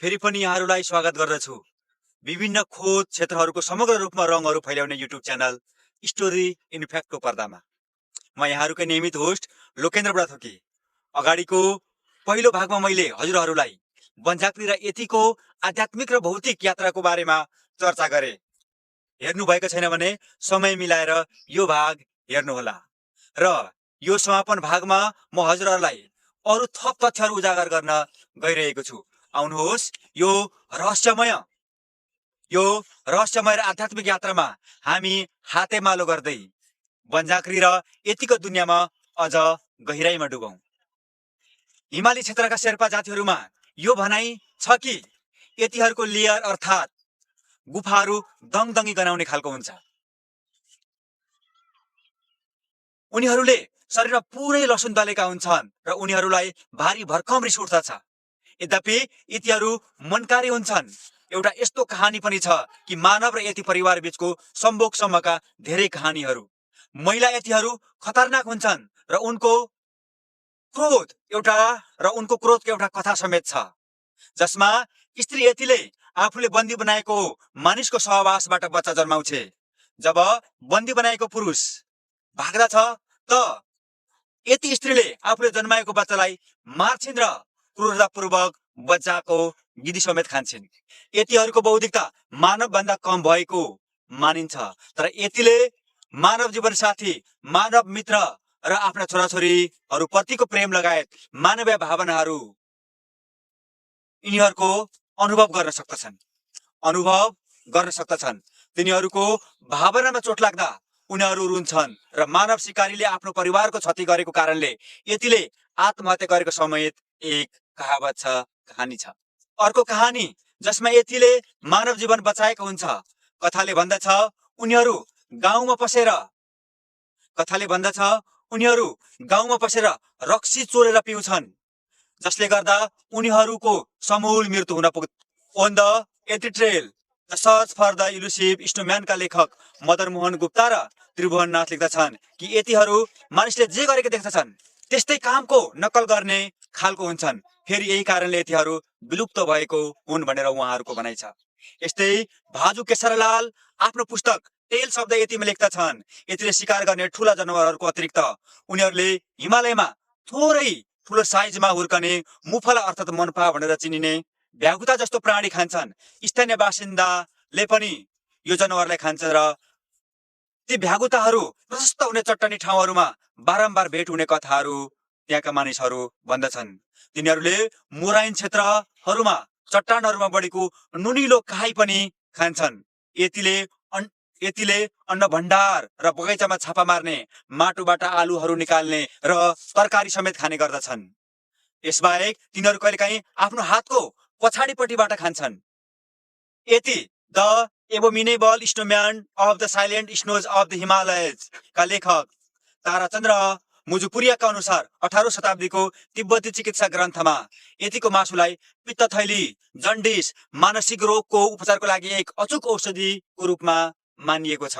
फेरि पनि यहाँहरूलाई स्वागत गर्दछु। विभिन्न खोज क्षेत्रहरूको समग्र रूपमा रङहरू फैलाउने युट्युब च्यानल स्टोरी इनफ्याक्टको पर्दामा म यहाँहरूकै नियमित होस्ट लोकेन्द्र ब्राथोकी। अगाडिको पहिलो भागमा मैले हजुरहरूलाई वनझाँक्री र यतिको आध्यात्मिक र भौतिक यात्राको बारेमा चर्चा गरे। हेर्नु भएको छैन भने समय मिलाएर यो भाग हेर्नुहोला। र यो समापन भागमा म हजुरहरूलाई अरू थप तथ्यहरू उजागर गर्न गइरहेको छु। आउनुहोस् यो रहस्यमय र आध्यात्मिक यात्रामा हामी हातेमालो गर्दै वनझाँक्री र यतिको दुनियाँमा अझ गहिराईमा डुबौं। हिमाली क्षेत्रका शेर्पा जातिहरूमा यो भनाइ छ कि यतिहरूको लेयर अर्थात् गुफाहरू दङदङ्गी गनाउने खालको हुन्छ। उनीहरूले शरीरमा पुरै लसुन दलेका हुन्छन् र उनीहरूलाई भारी भरकम रिस उठ्दछ। यद्यपि यतिहरू मनकारी हुन्छन्। एउटा यस्तो कहानी पनि छ कि मानव र यति परिवार बीचको सम्भोगसम्मका धेरै कहानीहरू। महिला यतिहरू खतरनाक हुन्छन् र उनको क्रोधको एउटा कथा समेत छ, जसमा स्त्री यतिले आफूले बन्दी बनाएको मानिसको सहवासबाट बच्चा जन्माउँछे। जब बन्दी बनाएको पुरुष भाग्दछ त यति स्त्रीले आफूले जन्माएको बच्चालाई मार्छिन् र क्रूरतापूर्वक बच्चाको गिदी समेत खान्छन्। यतिहरूको बौद्धिकता मानवभन्दा कम भएको मानिन्छ, तर यतिले मानव जीवनसाथी, मानव मित्र र आफ्ना छोराछोरीहरू प्रतिको प्रेम लगायत मानवीय भावनाहरू यिनीहरूको अनुभव गर्न सक्दछन्। तिनीहरूको भावनामा चोट लाग्दा उनीहरू रुन्छन् र मानव शिकारीले आफ्नो परिवारको क्षति गरेको कारणले यतिले आत्महत्या गरेको समेत एक कहानी छ। अर्को कहानी जसमा यतिले मानव जीवन बचाएको हुन्छ। कथाले भन्दछ उनीहरू गाउँमा पसेर रक्सी चोरेर पिउँछन्, जसले गर्दा उनीहरूको समूल मृत्यु हुन पुग्छ। On the yeti trail the search for the elusive स्नोम्यानका लेखक मदन मोहन गुप्ता र त्रिभुवन नाथ लेख्दछन् कि यतिहरू मानिसले जे गरेको देख्दछन् त्यस्तै कामको नक्कल गर्ने खालको हुन्छन्। फेरि यही कारणले यतिहरू विलुप्त भएको हुन् भनेर उहाँहरूको भनाइ छ। यस्तै भाजु केशरलाल आफ्नो पुस्तक टेल शब्द यतिमा लेख्दछन् यतिले शिकार गर्ने ठूला जनावरहरूको अतिरिक्त उनीहरूले हिमालयमा थोरै ठूलो साइजमा हुर्कने मुफला अर्थात् मनपा भनेर चिनिने भ्यागुता जस्तो प्राणी खान्छन्। स्थानीय बासिन्दाले पनि यो जनावरलाई खान्छन् र ती भ्यागुताहरू प्रशस्त हुने चट्टानी ठाउँहरूमा बारम्बार भेट हुने कथाहरू त्यहाँका मानिसहरू भन्दछन्। तिनीहरूले मोराइन क्षेत्रहरूमा चट्टानहरूमा बढेको नुनिलो काई पनि खान्छन्। यतिले अन्न भण्डार र बगैँचामा छापा मार्ने, माटोबाट आलुहरू निकाल्ने र तरकारी समेत खाने गर्दछन्। यसबाहेक तिनीहरू कहिलेकाहीँ आफ्नो हातको पछाडिपट्टिबाट खान्छन्। Yeti the abominable snowman of the silent snows of the Himalayas का लेखक ताराचन्द्र मुजुपुरियाका अनुसार 18औं शताब्दीको तिब्बती चिकित्सा ग्रन्थमा यतिको मासुलाई पित्तथैली, जन्डिस, मानसिक रोगको उपचारको लागि एक अचूक औषधिको रूपमा मानिएको छ।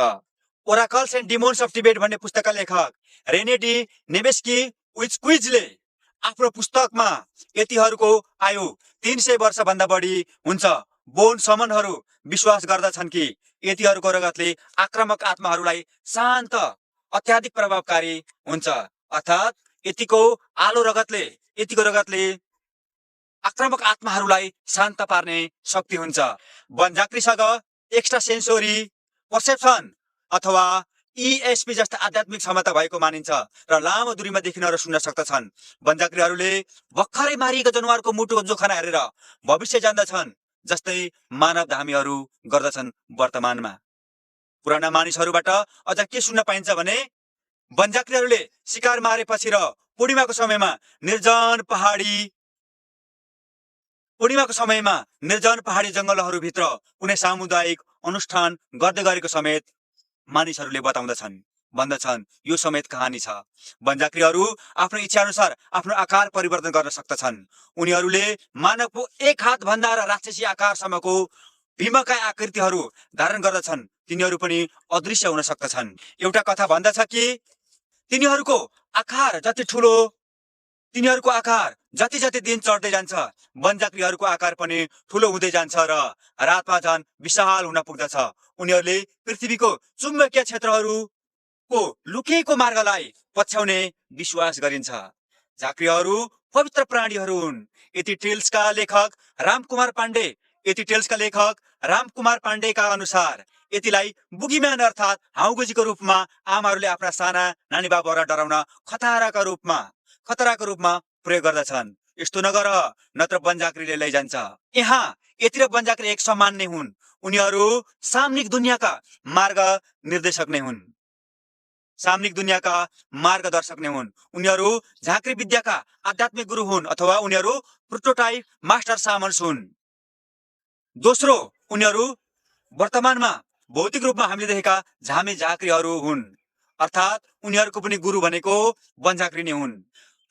ओराकल्स एन्ड डिमोन्स अफ टिबेट भन्ने पुस्तकका लेखक रेने डी नेबेस्की विचक्विजले आफ्नो पुस्तकमा यतिहरूको आयु 300 वर्षभन्दा बढी हुन्छ। बोन समनहरू विश्वास गर्दछन् कि यतिहरूको रगतले आक्रामक आत्माहरूलाई शान्त, अत्याधिक प्रभावकारी हुन्छ। अर्थात् यतिको रगतले आक्रामक आत्माहरूलाई शान्त पार्ने शक्ति हुन्छ। वनझाँक्रीसँग एक्स्ट्रा सेन्सोरी पर्सेप्सन अथवा ESP जस्ता आध्यात्मिक क्षमता भएको मानिन्छ र लामो दूरीमा देखिन र सुन्न सक्दछन्। वनझाँक्रीहरूले भर्खरै मारिएको जनावरको मुटुको जोखाना हेरेर भविष्य जान्दछन्, जस्तै मानव धामीहरू गर्दछन्। वर्तमानमा पुराना मानिसहरूबाट अझ के सुन्न पाइन्छ भने वनझाँक्रीहरूले शिकार मारेपछि र पूर्णिमाको समयमा निर्जन पहाडी जंगलहरूभित्र कुनै सामुदायिक अनुष्ठान गर्दै गरेको समेत मानिसहरूले भन्दछन्। यो समेत कहानी छ। वनझाँक्रीहरू आफ्नो इच्छा अनुसार आफ्नो आकार परिवर्तन गर्न सक्दछन्। उनीहरूले मानवको एक हात भन्दा र राक्षसी आकारसम्मको भीमकाय आकृतिहरू धारण गर्दछन्। तिनीहरू पनि अदृश्य हुन सक्दछन्। एउटा कथा भन्दछ कि तिनीहरूको आकार जति ठूलो तिनीहरूको आकार जति जति दिन चढ्दै जान्छ वनजाक्रीहरूको आकार पनि ठुलो हुँदै जान्छ र रातमा झन् विशाल हुन पुग्दछ। उनीहरूले पृथ्वीको चुम्बकीय क्षेत्रहरूको लुकेको मार्गलाई पछ्याउने विश्वास गरिन्छ। झाँक्रीहरू पवित्र प्राणीहरू हुन्। यति टेल्सका लेखक रामकुमार पाण्डेका अनुसार यतिलाई बुगीम्यान अर्थात् हाउगुजीको रूपमा आमाहरूले आफ्ना साना नानी बाबुहरूलाई डराउन खतराको रूपमा प्रयोग गर्दछन्। यस्तो नगर नत्र वनजाक्रीले लैजान्छ। यहाँ यति र वनजाक्री एक समान नै हुन्। उनीहरू सामूहिक दुनियाँका मार्ग निर्देशक नै हुन्, सामूहिक दुनियाँका मार्गदर्शक नै हुन्। उनीहरू झाँक्री विद्याका आध्यात्मिक गुरु हुन् अथवा उनीहरू प्रोटोटाइप मास्टर सामन्स हुन्। दोस्रो, उनीहरू वर्तमानमा भौतिक रूपमा हामीले देखेका झामे झाँक्रीहरू हुन्, अर्थात् उनीहरूको पनि गुरु भनेको वनजाक्री नै हुन्।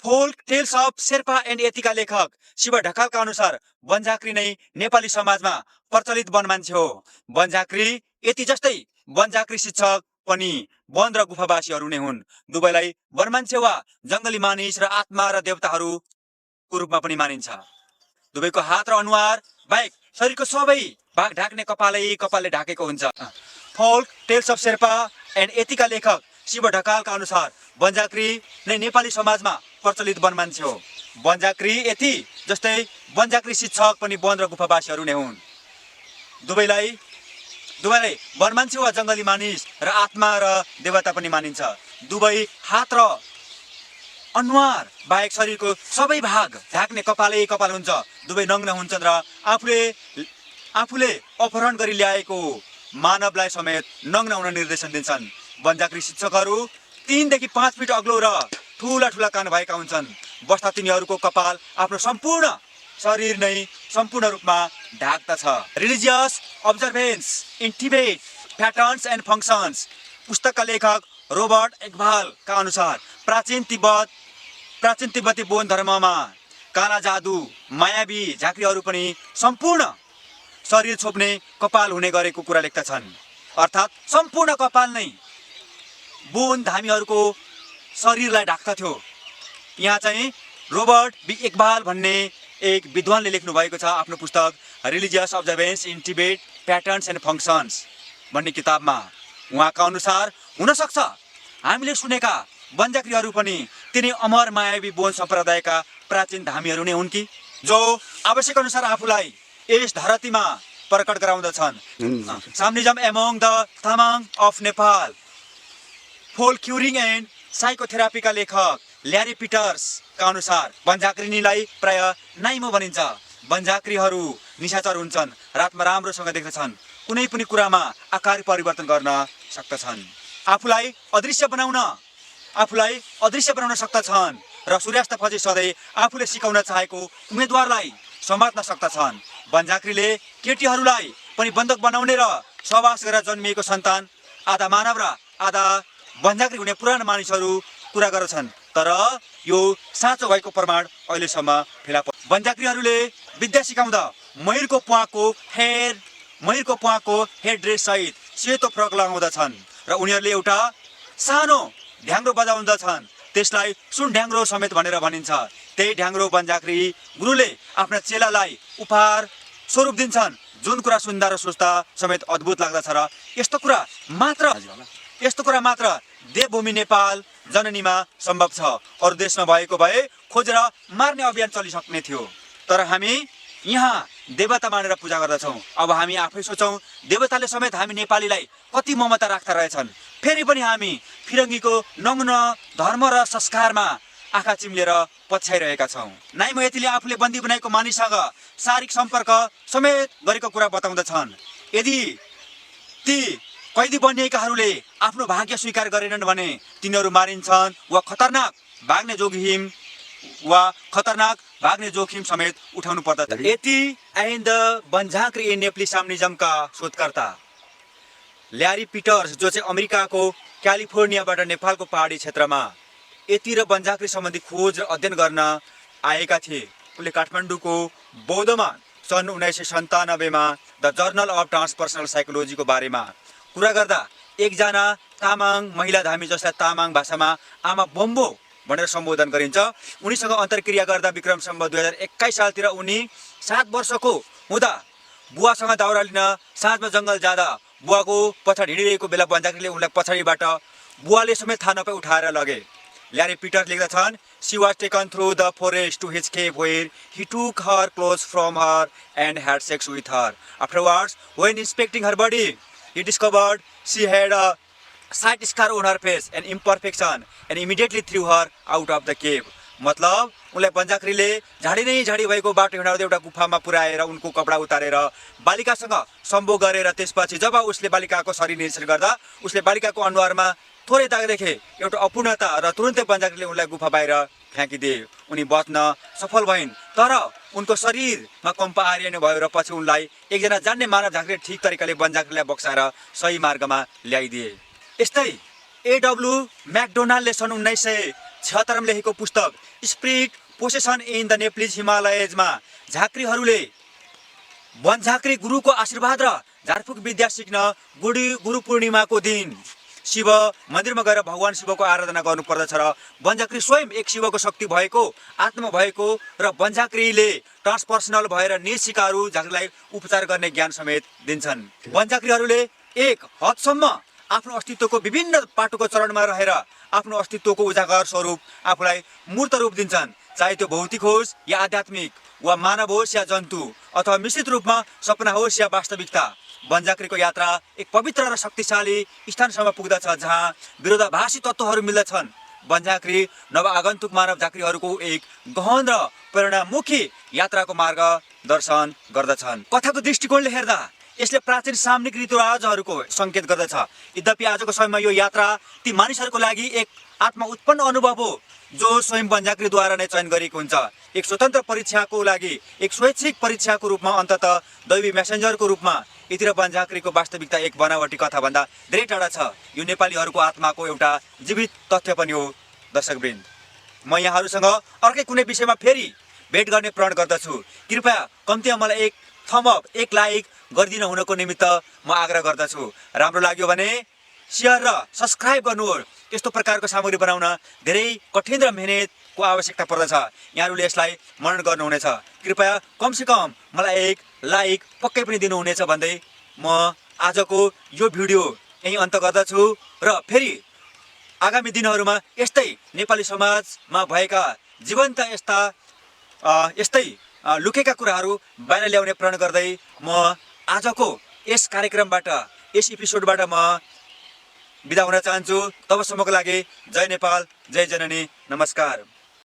Folk tales of Sherpa and यतिका लेखक शिव ढकालका अनुसार वनजाक्री नै नेपाली समाजमा प्रचलित वनमान्छे हो। वनजाक्री यति जस्तै वनजाक्री शिक्षक पनि वन र गुफावासीहरू नै हुन्। दुवैलाई वनमान्छे वा जङ्गली मानिस र आत्मा र देवताहरूको रूपमा पनि मानिन्छ। दुवैको हात र अनुहार बाहेक शरीरको सबै भाग ढाक्ने कपालले ढाकेको हुन्छ। Folk tales of Sherpa and यतिका लेखक शिव ढकालका अनुसार वनजाक्री नै नेपाली समाजमा प्रचलित वनमान्छे हो। वनजाक्री यति जस्तै वनजाक्री शिक्षक पनि वन र गुफावासीहरू नै हुन्। दुवैलाई वनमान्छे वा जङ्गली मानिस र आत्मा र देवता पनि मानिन्छ। दुवै हात र अनुहार बाहेक शरीरको सबै भाग ढाक्ने कपाल हुन्छ। दुवै नग्न हुन्छन् र आफूले अपहरण गरी ल्याएको मानवलाई समेत नग्न हुन निर्देशन दिन्छन्। वनजाक्री शिक्षकहरू 3 देखि 5 फिट अग्लो र ठुला कान भएका हुन्छन्। बस्दा तिनीहरूको कपाल आफ्नो सम्पूर्ण शरीर नै सम्पूर्ण रूपमा ढाक्दछ। Religious observance in Tibet patterns and functions पुस्तकका लेखक रोबर्ट एकभालका अनुसार प्राचीन तिब्बती बौद्ध धर्ममा काला जादु मायावी झाँक्रीहरू पनि सम्पूर्ण शरीर छोप्ने कपाल हुने गरेको कुरा लेख्दछन्। अर्थात् सम्पूर्ण कपाल नै बौद्ध धामीहरूको शरीरलाई ढाक्दथ्यो। यहाँ चाहिँ रोबर्ट बी एकभाल भन्ने एक विद्वानले लेख्नु भएको छ आफ्नो पुस्तक religious observance in Tibet patterns and functions भन्ने किताबमा। उहाँका अनुसार हुनसक्छ हामीले सुनेका वनजाक्रीहरू पनि तिनै अमर मायावी बौद्ध सम्प्रदायका प्राचीन धामीहरू नै हुन् कि जो आवश्यक अनुसार आफूलाई यस धरतीमा प्रकट गराउँदछन्। Shamanism among the Tamang of Nepal folk curing and साइकोथेरापीका लेखक ल्यारी पिटर्सका अनुसार वनजाक्रीनीलाई प्राय नाइमो भनिन्छ। वनजाक्रीहरू निशाचर हुन्छन्, रातमा राम्रोसँग देख्दछन्, कुनै पनि कुरामा आकार परिवर्तन गर्न सक्दछन्, आफूलाई अदृश्य बनाउन सक्दछन् र सूर्यास्त पछि सधैँ आफूले सिकाउन चाहेको उम्मेदवारलाई समात्न सक्दछन्। वनजाक्रीले केटीहरूलाई पनि बन्धक बनाउने र सहवास गरेर जन्मिएको सन्तान आधा मानव र आधा वनजाक्री हुने पुराना मानिसहरू कुरा गर्छन्, तर यो साँचो भएको प्रमाण अहिलेसम्म फेला पर्छ। वनजाक्रीहरूले विद्या सिकाउँदा मयूरको प्वाँको हेड ड्रेस सहित सेतो फ्रक लगाउँदछन् र उनीहरूले एउटा सानो ढ्याङ्ग्रो बजाउँदछन्, त्यसलाई सुन ढ्याङ्ग्रो समेत भनेर भनिन्छ। त्यही ढ्याङ्ग्रो वनजाक्री गुरुले आफ्ना चेलालाई उपहार स्वरूप दिन्छन्, जुन कुरा सुन्दा र सोच्दा समेत अद्भुत लाग्दछ। र यस्तो कुरा मात्र देवभूमि नेपाल जननीमा सम्भव छ। अरू देशमा भएको भए खोजेर मार्ने अभियान चलिसक्ने थियो। तर हामी यहाँ देवता मानेर पूजा गर्दछौँ। अब हामी आफै सोचौँ, देवताले समेत हामी नेपालीलाई कति ममता राख्दा रहेछन्। फेरि पनि हामी फिरङ्गीको नग्न धर्म र संस्कारमा आँखा चिम्लेर पछ्याइरहेका छौँ। नाइमो यतिले आफूले बन्दी बनाएको मानिससँग शारीरिक सम्पर्क समेत गरेको कुरा बताउँदछन्। यदि ती कैदी बनिएकाहरूले आफ्नो भाग्य स्वीकार गरेनन् भने तिनीहरू मारिन्छन् वा खतरनाक भाग्ने जोखिम समेत उठाउनु पर्दछ। यति एन्ड द वनजाक्री इन नेप्ली सामनिजमका शोधकर्ता ल्यारी पिटर्स, जो चाहिँ अमेरिकाको क्यालिफोर्नियाबाट नेपालको पहाडी क्षेत्रमा यति र वनजाक्री सम्बन्धी खोज र अध्ययन गर्न आएका थिए। उनले काठमाडौँको बौद्धमा सन् 1997मा द जर्नल अफ ट्रान्सपर्सनल साइकोलोजीको बारेमा कुरा गर्दा एकजना तामाङ महिला धामी जसलाई तामाङ भाषामा आमा बोम्बो भनेर सम्बोधन गरिन्छ। उनीसँग अन्तर्क्रिया गर्दा विक्रम सम्वत 2021 सालतिर उनी 7 वर्षको हुँदा बुवासँग दाउरा लिन साँझमा जङ्गल जाँदा बुवाको पछाडि हिँडिरहेको बेला बन्जाक्रीले उनलाई पछाडिबाट बुवाले समेत थाहा नपाई उठाएर लगे। ल्यारी पिटर लेख्दछन्, she was taken through the forest to his cave where he took her clothes from her and had sex with her. Afterwards, when inspecting her body, he discovered she had a slight scar on her face, an imperfection, and immediately threw her out of the cave. मतलब उनलाई बन्जाक्रीले झाडी नै झाडी भएको बाटो हिँडाउँदै एउटा गुफामा पुर्याएर उनको कपडा उतारेर बालिकासँग सम्भोग गरेर त्यसपछि जब उसले बालिकाको शरीर निरीक्षण गर्दा उसले बालिकाको अनुहारमा थोरै दाग देखे, एउटा अपूर्णता, र तुरुन्तै बन्जाक्रीले उनलाई गुफा बाहिर फ्याँकिदिए। उनी बच्न सफल भइन्, तर उनको शरीरमा कम्प आइरहने भयो र पछि उनलाई एकजना जान्ने मानव झाँक्रीले ठिक तरिकाले बन्जाक्रीलाई बक्साएर सही मार्गमा ल्याइदिए। यस्तै A.W. म्याकडोनाल्डले सन् 1976 मा लेखेको पुस्तक spirit possession in the Nepalese हिमालयजमा झाँक्रीहरूले वनझाँक्री गुरुको आशीर्वाद र झारफुक विद्या सिक्न गुरु पूर्णिमाको दिन शिव मन्दिरमा गएर भगवान शिवको आराधना गर्नुपर्दछ र वनझाँक्री स्वयं एक शिवको शक्ति भएको आत्मा भएको र वनझाँक्रीले ट्रान्सपर्सनल भएर निशिकारु झाँक्रीलाई उपचार गर्ने ज्ञान समेत दिन्छन्। वनझाँक्रीहरूले एक हदसम्म आफ्नो अस्तित्वको विभिन्न पाटोको चरणमा रहेर आफ्नो अस्तित्वको उजागर स्वरूप आफूलाई मूर्त रूप दिन्छन्, चाहे त्यो भौतिक होस् या आध्यात्मिक वा मानव होस् या जन्तु अथवा मिश्रित रूपमा सपना होस् या वास्तविकता। वनझाँक्रीको यात्रा एक पवित्र र शक्तिशाली स्थानसम्म पुग्दछ जहाँ विरोधाभासी तत्त्वहरू मिल्दछन्। वनझाँक्री नवआगन्तुक मानव झाँक्रीहरूको एक गहन र परिणाममुखी यात्राको मार्गदर्शन गर्दछन्। कथाको दृष्टिकोणले हेर्दा यसले प्राचीन सामूहिक रीतिरिवाजहरूको सङ्केत गर्दछ। यद्यपि आजको समयमा यो यात्रा ती मानिसहरूको लागि एक आत्मा उत्पन्न अनुभव हो जो स्वयं वनझाँक्रीद्वारा नै चयन गरिएको हुन्छ। एक स्वतन्त्र परीक्षाको लागि एक स्वैच्छिक परीक्षाको रूपमा अन्ततः दैवी मेसेन्जरको रूपमा। यतिर वनझाँक्रीको वास्तविकता एक बनावटी कथाभन्दा धेरै टाढा छ। यो नेपालीहरूको आत्माको एउटा जीवित तथ्य पनि हो। दर्शकवृन्द, म यहाँहरूसँग अर्कै कुनै विषयमा फेरि भेट गर्ने प्रण गर्दछु। कृपया कम्तीमा मलाई एक थम्ब अप, एक लाइक गरिदिनु हुनको निमित्त म आग्रह गर्दछु। राम्रो लाग्यो भने शेयर र सब्सक्राइब गर्नुहोस्। यस्तो प्रकारको सामग्री बनाउन धेरै कठिन र मेहनतको आवश्यकता पर्दछ। यहाँहरूले यसलाई मनन गर्नुहुनेछ। कृपया कमसेकम मलाई एक लाइक पक्कै पनि दिनुहुनेछ भन्दै म आजको यो भिडियो यही अन्त गर्दछु र फेरि आगामी दिनहरूमा यस्तै नेपाली समाजमा भएका जीवन्त यस्तै लुकेका कुराहरू बाहिर ल्याउने प्रण गर्दै म आजको यस कार्यक्रमबाट, यस एपिसोडबाट म बिदा हुन चाहन्छु। तबसम्मको लागि जय नेपाल, जय जननी, नमस्कार।